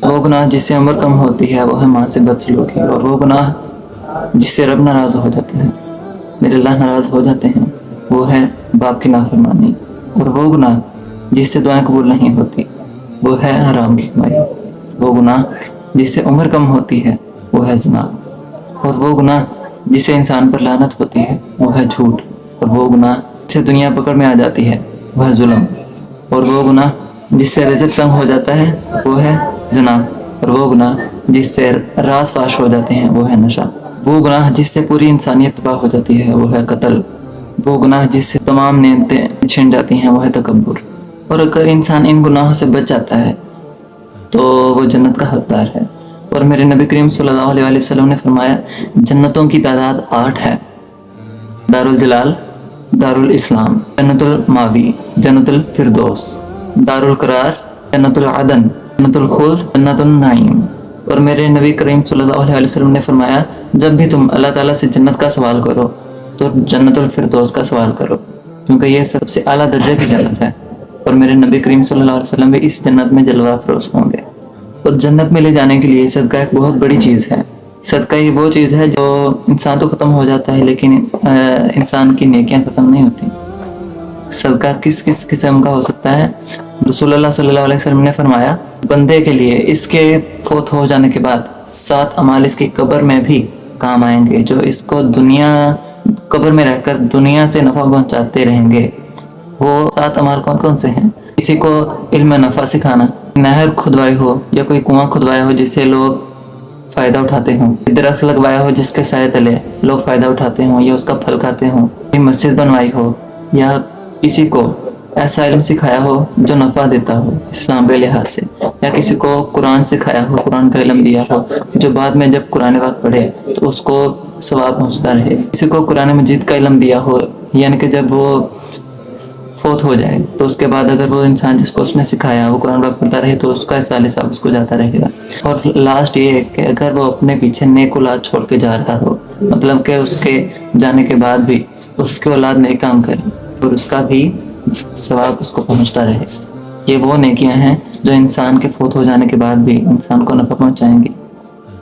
وہ گناہ جس سے عمر کم ہوتی ہے وہ ہے ماں سے بدسلوکی، اور وہ گناہ جس سے رب ناراض ہو جاتے ہیں، میرے اللہ ناراض ہو جاتے ہیں، وہ ہے باپ کی نافرمانی، اور وہ گناہ جس سے دعائیں قبول نہیں ہوتی وہ ہے حرام کی کمائی، وہ گناہ جس سے عمر کم ہوتی ہے وہ ہے زنا، اور وہ گناہ جس سے انسان پر لعنت ہوتی ہے وہ ہے جھوٹ، اور وہ گناہ جس سے دنیا پکڑ میں آ جاتی ہے وہ ہے ظلم، اور وہ گناہ جس سے رزق تنگ ہو جاتا ہے وہ ہے زنا، اور وہ گناہ جس سے راز فاش ہو جاتے ہیں وہ ہے نشہ، وہ گناہ جس سے پوری انسانیت تباہ ہو جاتی ہے وہ ہے قتل، وہ گناہ جس سے تمام نعمتیں چھن جاتی ہیں وہ ہے تکبر، اور اگر انسان ان گناہوں سے بچ جاتا ہے تو وہ جنت کا حقدار ہے۔ اور میرے نبی کریم صلی اللہ علیہ وسلم نے فرمایا جنتوں کی تعداد 8 ہے: دار الجلال، دار الاسلام، جنت الماوی، جنت الفردوس، دار القرار، جنت العدن، جنت الخلد، جنت النعیم۔ اور میرے نبی کریم صلی اللہ علیہ وسلم نے فرمایا جب بھی تم اللہ تعالیٰ سے جنت کا سوال کرو تو جنت الفردوس کا سوال کرو، کیونکہ یہ سب سے اعلیٰ درجے کی جنت ہے، اور میرے نبی کریم صلی اللہ علیہ وسلم بھی اس جنت میں جلوہ افروز ہوں گے۔ اور جنت میں لے جانے کے لیے صدقہ ایک بہت بڑی چیز ہے۔ صدقہ یہ وہ چیز ہے جو انسان تو ختم ہو جاتا ہے لیکن انسان کی نیکیاں ختم نہیں ہوتی۔ صدقہ کس کس قسم کا ہو سکتا ہے؟ رسول اللہ صلی اللہ علیہ وسلم نے فرمایا بندے کے لیے اس کے فوت ہو جانے کے بعد 7 اعمال اس کی قبر میں بھی کام آئیں گے، جو اس کو قبر میں رہ کر دنیا سے نفع پہنچاتے رہیں گے۔ وہ 7 اعمال کون کون سے ہیں؟ کسی کو علم نفع سکھانا، نہر کھدوائی ہو یا کوئی کنواں کھدوایا ہو جس سے لوگ فائدہ اٹھاتے ہوں، درخت لگوایا ہو جس کے سائے تلے لوگ فائدہ اٹھاتے ہوں یا اس کا پھل کھاتے ہوں، کوئی مسجد بنوائی ہو، یا کسی کو ایسا علم سکھایا ہو جو نفع دیتا ہو اسلام کے لحاظ سے، یا کسی کو قرآن سکھایا ہو، قرآن کا علم دیا ہو جو بعد میں جب قرآن پاک پڑھے تو اس کو ثواب پہنچتا رہے، کسی کو قرآن مجید کا علم دیا ہو، یعنی کہ جب وہ فوت ہو جائے تو اس کے بعد اگر وہ انسان جس کو اس نے سکھایا وہ قرآن پاک پڑھتا رہے تو اس کا حصہ ثواب اس کو جاتا رہے گا۔ اور لاسٹ یہ ہے کہ اگر وہ اپنے پیچھے نیک اولاد چھوڑ کے جا رہا ہو، مطلب کہ اس کے جانے کے بعد بھی اس کے اولاد نیک کام کرے اور اس کا بھی ثواب اس کو پہنچتا رہے، یہ وہ نیکیاں ہیں جو انسان کے فوت ہو جانے کے بعد بھی انسان کو نفع پہنچائیں گی۔